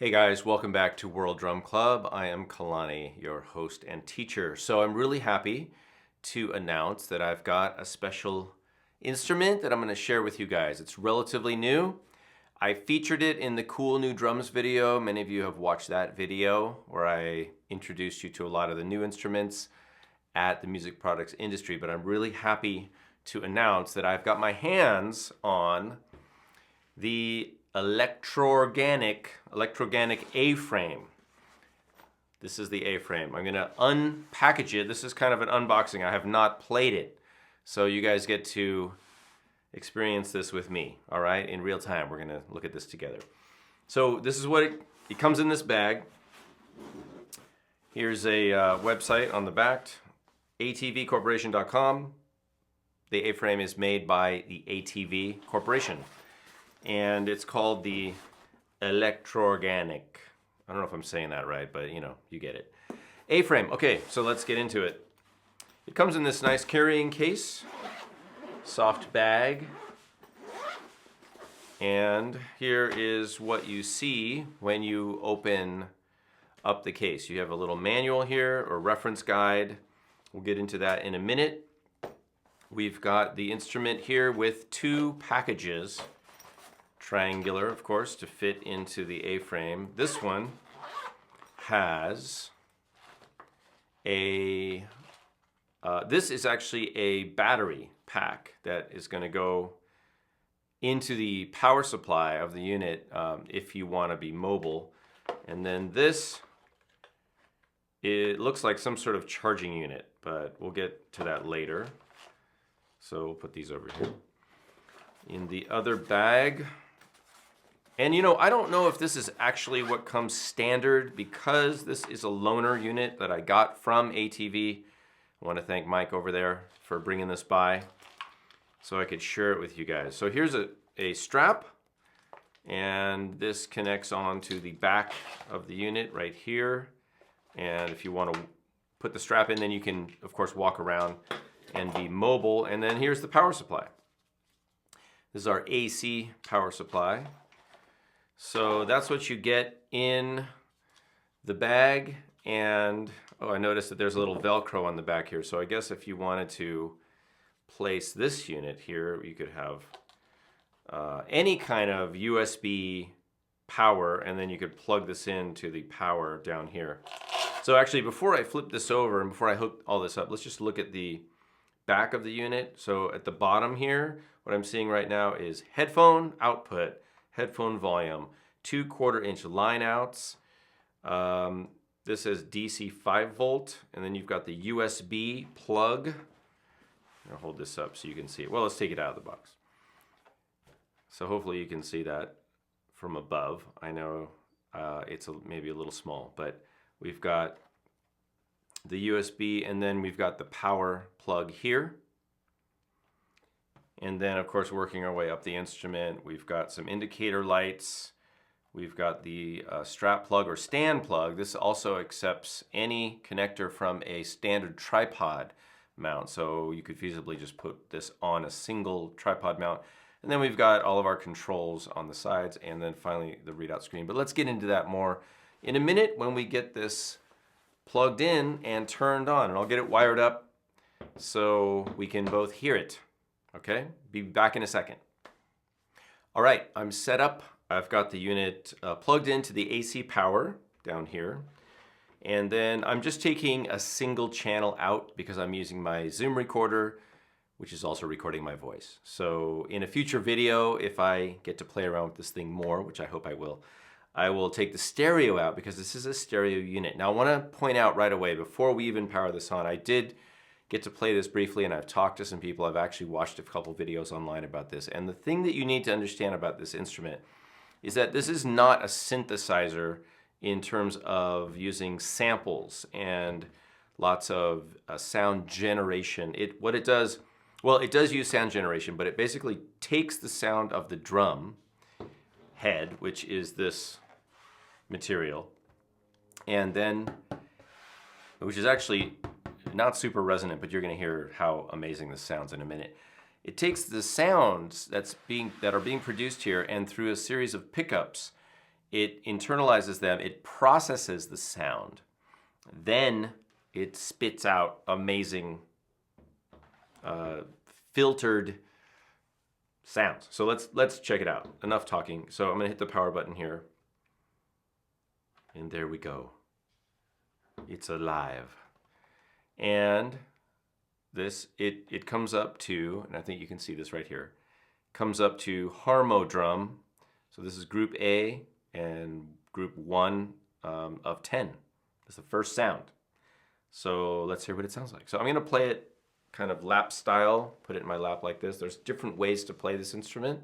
Hey guys, welcome back to World Drum Club. I am Kalani, your host and teacher. So I'm really happy to announce that I've got a special instrument that I'm going to share with you guys. It's relatively new. I featured it in the Cool New Drums video. Many of you have watched that video where I introduced you to a lot of the new instruments at the music products industry, but I'm really happy to announce that I've got my hands on the Electrorganic aFrame. This is the aFrame. I'm gonna unpackage it. This is kind of an unboxing. I have not played it. So you guys get to experience this with me, all right? In real time, we're gonna look at this together. So this is what it comes in this bag. Here's a website on the back, atvcorporation.com. The aFrame is made by the ATV Corporation, and it's called the Electrorganic. I don't know if I'm saying that right, but you know, you get it. aFrame. Okay, so let's get into it. It comes in this nice carrying case, soft bag, and here is what you see when you open up the case. You have a little manual here, or reference guide. We'll get into that in a minute. We've got the instrument here with two packages, triangular, of course, to fit into the aFrame. This one has a, this is actually a battery pack that is going to go into the power supply of the unit if you want to be mobile. And then this, it looks like some sort of charging unit, but we'll get to that later. So we'll put these over here. In the other bag, and you know, I don't know if this is actually what comes standard because this is a loaner unit that I got from ATV. I want to thank Mike over there for bringing this by so I could share it with you guys. So here's a strap, and this connects on to the back of the unit right here. And if you want to put the strap in, then you can, of course, walk around and be mobile. And then here's the power supply. This is our AC power supply. So that's what you get in the bag. And oh, I noticed that there's a little Velcro on the back here. So I guess if you wanted to place this unit here, you could have any kind of USB power, and then you could plug this into the power down here. So actually, before I flip this over and before I hook all this up, let's just look at the back of the unit. So at the bottom here, what I'm seeing right now is headphone output, headphone volume, 2/4 inch line outs. This is DC 5 volt, and then you've got the USB plug. I'll hold this up so you can see it. Well, let's take it out of the box. So hopefully you can see that from above. I know it's maybe a little small, but we've got the USB, and then we've got the power plug here. And then, of course, working our way up the instrument, we've got some indicator lights. We've got the strap plug or stand plug. This also accepts any connector from a standard tripod mount. So you could feasibly just put this on a single tripod mount. And then we've got all of our controls on the sides, and then finally the readout screen. But let's get into that more in a minute when we get this plugged in and turned on. And I'll get it wired up so we can both hear it. Okay, be back in a second. All right, I'm set up. I've got the unit plugged into the AC power down here. And then I'm just taking a single channel out because I'm using my Zoom recorder, which is also recording my voice. So in a future video, if I get to play around with this thing more, which I hope I will take the stereo out because this is a stereo unit. Now I want to point out right away, before we even power this on, I did get to play this briefly, and I've talked to some people. I've actually watched a couple videos online about this. And the thing that you need to understand about this instrument is that this is not a synthesizer in terms of using samples and lots of sound generation. What it does, well, it does use sound generation, but it basically takes the sound of the drum head, which is this material, and then, which is actually not super resonant, but you're going to hear how amazing this sounds in a minute. It takes the sounds that are being produced here, and through a series of pickups, it internalizes them, it processes the sound, then it spits out amazing filtered sounds. So let's check it out. Enough talking. So I'm gonna hit the power button here. And there we go. It's alive. And this, it comes up to, and I think you can see this right here, comes up to Harmo drum. So this is group A and group 1 of 10. That's the first sound. So let's hear what it sounds like. So I'm gonna play it kind of lap style, put it in my lap like this. There's different ways to play this instrument.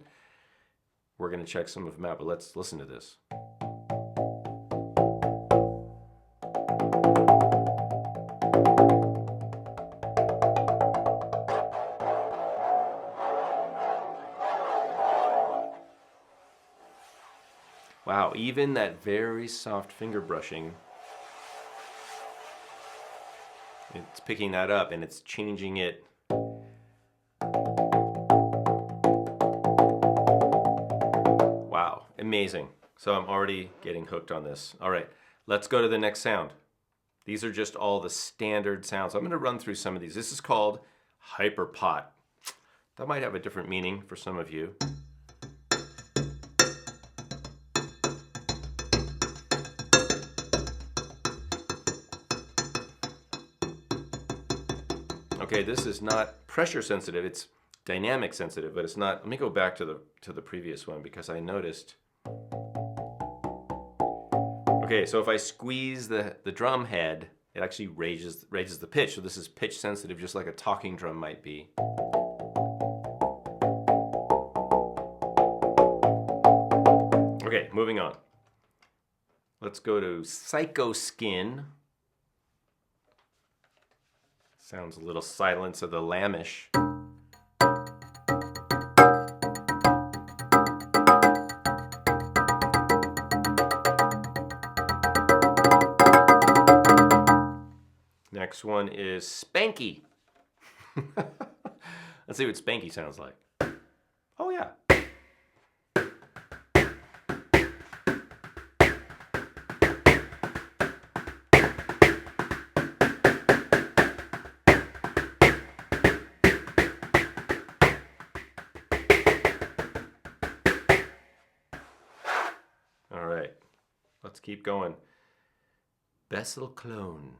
We're gonna check some of them out, but let's listen to this. Wow, even that very soft finger brushing, it's picking that up and it's changing it. Wow, amazing. So I'm already getting hooked on this. All right, let's go to the next sound. These are just all the standard sounds. I'm gonna run through some of these. This is called hyperpot. That might have a different meaning for some of you. Okay, this is not pressure sensitive, it's dynamic sensitive, but it's not. Let me go back to the previous one because I noticed. Okay, so if I squeeze the drum head, it actually raises the pitch. So this is pitch sensitive, just like a talking drum might be. Okay, moving on. Let's go to Psycho Skin. Sounds a little Silence of the Lambs-ish. Next one is Spanky. Let's see what Spanky sounds like. Oh yeah. All right, let's keep going. Bessel clone.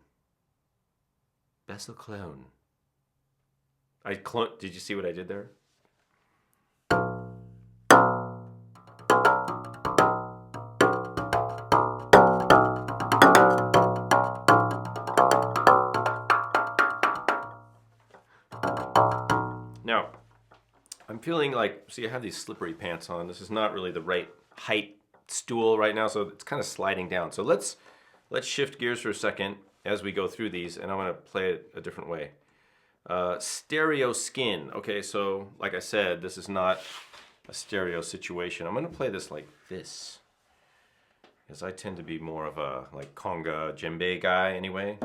Bessel clone. Did you see what I did there? Now, I'm feeling like, see, I have these slippery pants on. This is not really the right height stool right now, so it's kind of sliding down. So let's shift gears for a second as we go through these, and I want to play it a different way. Stereo skin. Okay, so like I said, this is not a stereo situation. I'm going to play this like this, because I tend to be more of a like conga djembe guy anyway.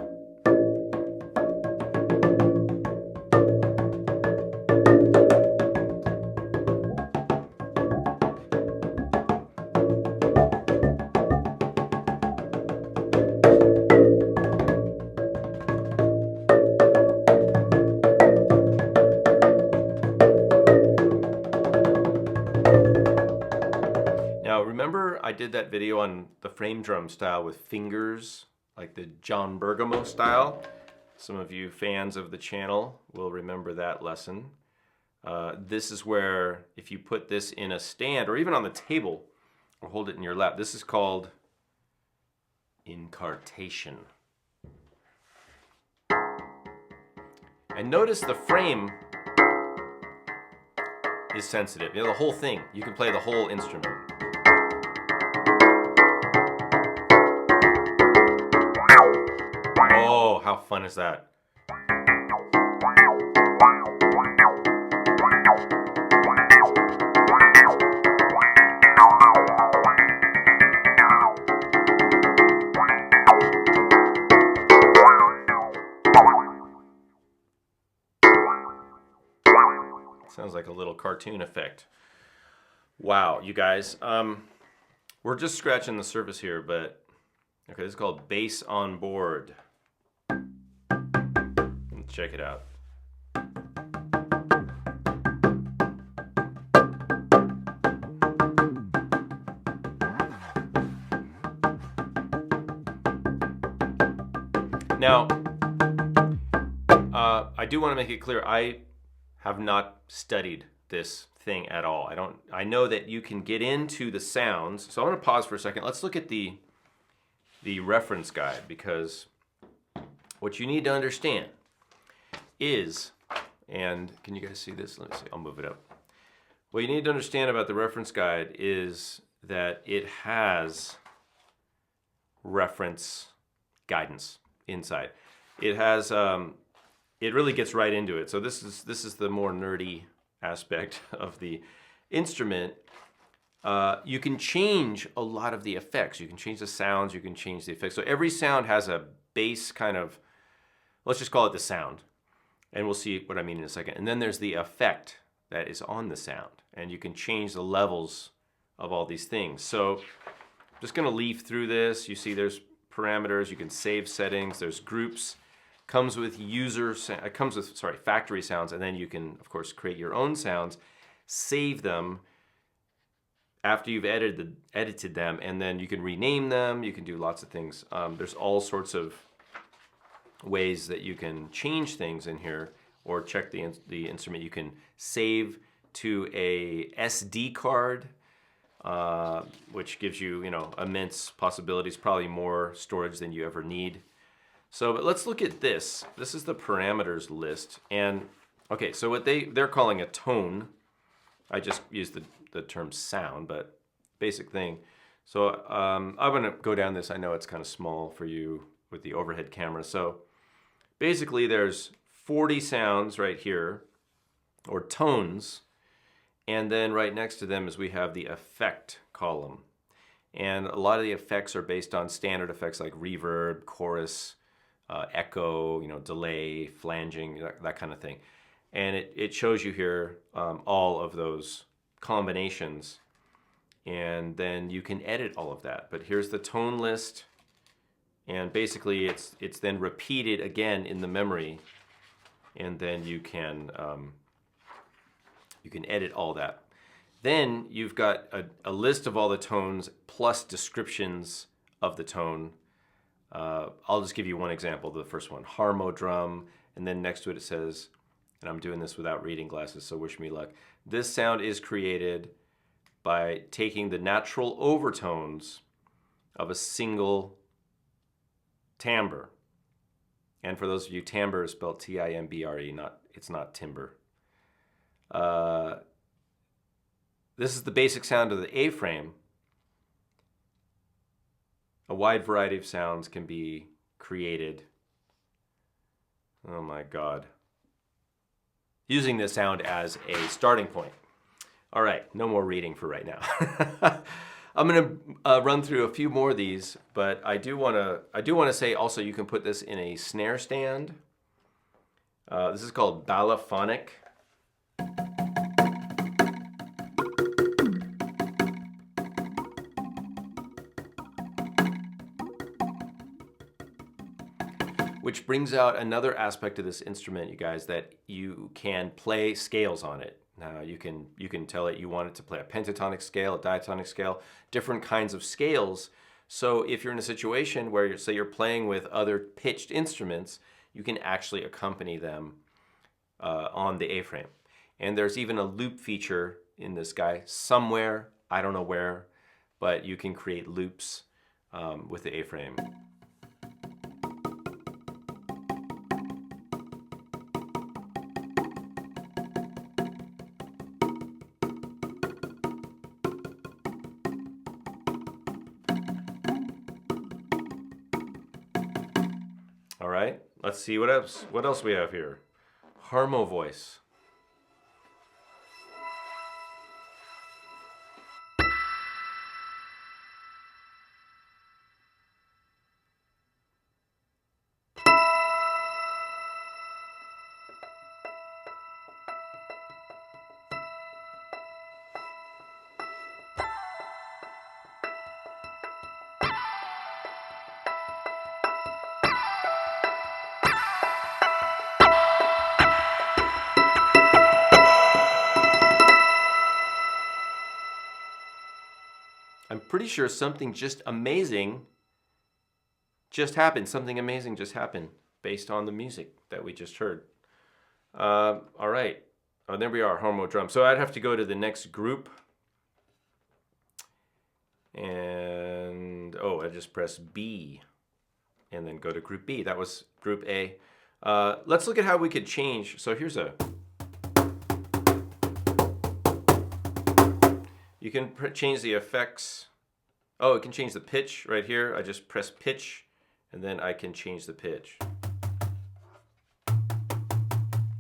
Now remember I did that video on the frame drum style with fingers, like the John Bergamo style. Some of you fans of the channel will remember that lesson. This is where if you put this in a stand or even on the table or hold it in your lap, this is called incartation. And notice the frame is sensitive. You know, the whole thing. You can play the whole instrument. Oh, how fun is that? Sounds like a little cartoon effect. Wow, you guys. We're just scratching the surface here, but okay, this is called Bass on Board. Let's check it out. Now, I do want to make it clear, I have not studied this thing at all. I know that you can get into the sounds. So I'm going to pause for a second. Let's look at the reference guide, because what you need to understand is, and can you guys see this? Let me see, I'll move it up. What you need to understand about the reference guide is that it has reference guidance inside. It has, it really gets right into it. So this is the more nerdy aspect of the instrument. You can change a lot of the effects. You can change the sounds, you can change the effects. So every sound has a base kind of, let's just call it the sound. And we'll see what I mean in a second. And then there's the effect that is on the sound. And you can change the levels of all these things. So I'm just gonna leaf through this. You see there's parameters, you can save settings, there's groups. Comes with factory sounds, and then you can, of course, create your own sounds, save them after you've edited them, and then you can rename them. You can do lots of things. There's all sorts of ways that you can change things in here, or check the instrument. You can save to a SD card, which gives you, immense possibilities, probably more storage than you ever need. So but let's look at this. This is the parameters list. And okay, so what they're calling a tone. I just used the term sound, but basic thing. So I'm gonna go down this. I know it's kind of small for you with the overhead camera. So basically there's 40 sounds right here, or tones. And then right next to them is we have the effect column. And a lot of the effects are based on standard effects like reverb, chorus, echo, delay, flanging, that kind of thing. And it shows you here all of those combinations. And then you can edit all of that. But here's the tone list. And basically it's then repeated again in the memory. And then you can edit all that. Then you've got a list of all the tones plus descriptions of the tone. I'll just give you one example, the first one, Harmo drum, and then next to it says, and I'm doing this without reading glasses, so wish me luck. This sound is created by taking the natural overtones of a single timbre. And for those of you, timbre is spelled T-I-M-B-R-E, it's not timber. This is the basic sound of the aFrame. A wide variety of sounds can be created. Oh my God. Using this sound as a starting point. All right, no more reading for right now. I'm gonna run through a few more of these, but I do wanna say also you can put this in a snare stand. This is called balafonic. Which brings out another aspect of this instrument, you guys, that you can play scales on it. Now you can tell it you want it to play a pentatonic scale, a diatonic scale, different kinds of scales. So if you're in a situation where you're playing with other pitched instruments, you can actually accompany them on the aFrame. And there's even a loop feature in this guy somewhere, I don't know where, but you can create loops with the aFrame. All right, let's see what else we have here. Harmo voice. pretty sure something just amazing just happened. Something amazing just happened based on the music that we just heard. All right. Oh, there we are, Homo drum. So I'd have to go to the next group. And, I just press B and then go to group B. That was group A. Let's look at how we could change. So here's you can change the effects. Oh, it can change the pitch right here. I just press pitch and then I can change the pitch.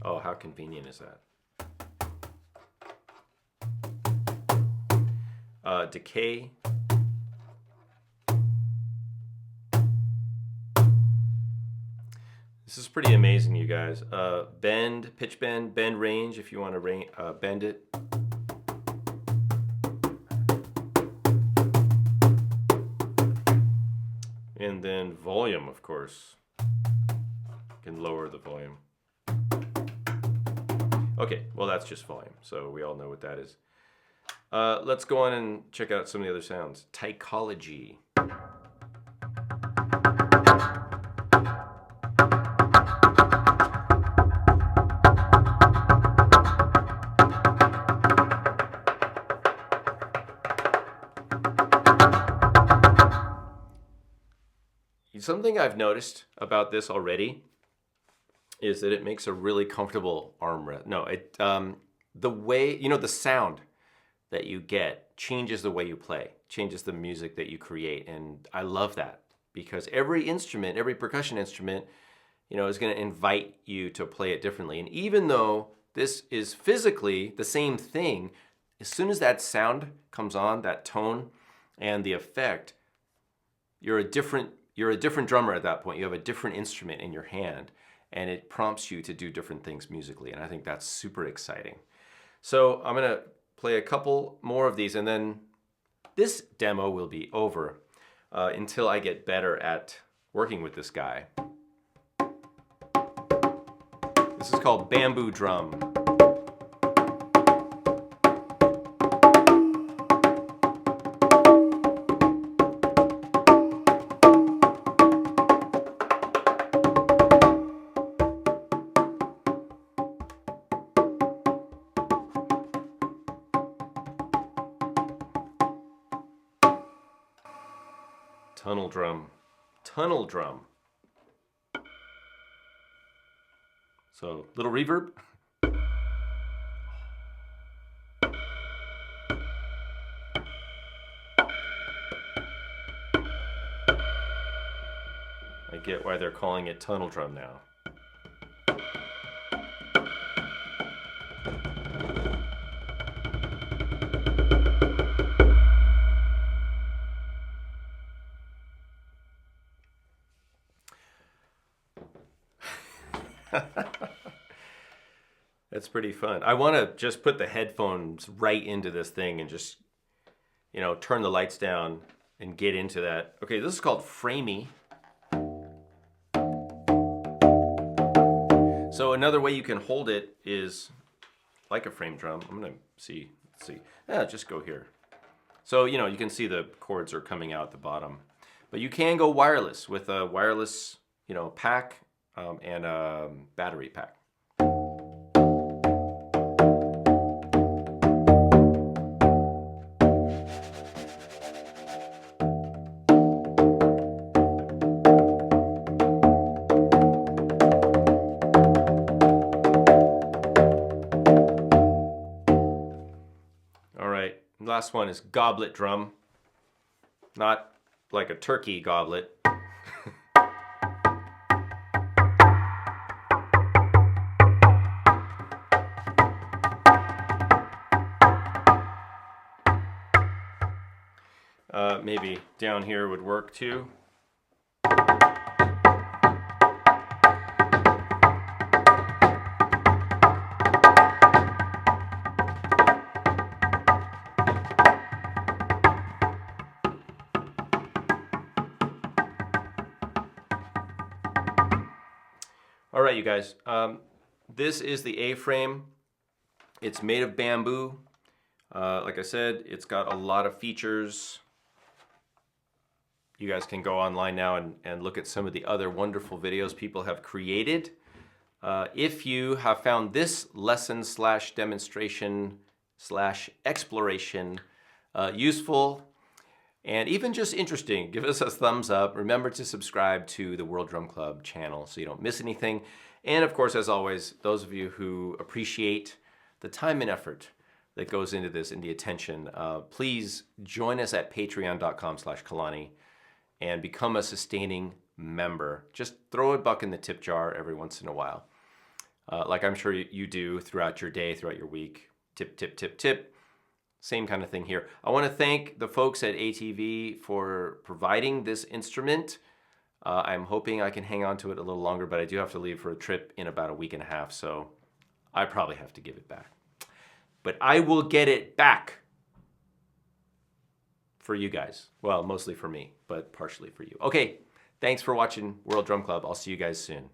Oh, how convenient is that? Decay. This is pretty amazing, you guys. Bend, pitch bend, bend range if you want to bend it. And then volume, of course. You can lower the volume. Okay, well that's just volume, so we all know what that is. Let's go on and check out some of the other sounds. Tychology. Something I've noticed about this already is that it makes a really comfortable arm rest. No, the way, the sound that you get changes the way you play, changes the music that you create. And I love that because every instrument, every percussion instrument, is going to invite you to play it differently. And even though this is physically the same thing, as soon as that sound comes on, that tone and the effect, you're a different drummer at that point. You have a different instrument in your hand and it prompts you to do different things musically. And I think that's super exciting. So I'm gonna play a couple more of these and then this demo will be over until I get better at working with this guy. This is called Bamboo Drum. Tunnel drum. Tunnel drum. So, little reverb. I get why they're calling it tunnel drum now. That's pretty fun. I want to just put the headphones right into this thing and just, turn the lights down and get into that. Okay, this is called framey. So another way you can hold it is like a frame drum. I'm going to see. Let's see. Just go here. So, you can see the chords are coming out the bottom. But you can go wireless with a wireless, pack and a battery pack. Last one is goblet drum, not like a turkey goblet. Maybe down here would work too. All right, you guys, this is the aFrame. It's made of bamboo. Like I said, it's got a lot of features. You guys can go online now and look at some of the other wonderful videos people have created. If you have found this lesson / demonstration / exploration useful and even just interesting, give us a thumbs up. Remember to subscribe to the World Drum Club channel so you don't miss anything. And of course, as always, those of you who appreciate the time and effort that goes into this and the attention, please join us at patreon.com/Kalani and become a sustaining member. Just throw a buck in the tip jar every once in a while. Like I'm sure you do throughout your day, throughout your week. Tip, tip, tip, tip. Same kind of thing here. I want to thank the folks at ATV for providing this instrument. I'm hoping I can hang on to it a little longer, but I do have to leave for a trip in about a week and a half, so I probably have to give it back. But I will get it back for you guys. Well, mostly for me, but partially for you. Okay, thanks for watching World Drum Club. I'll see you guys soon.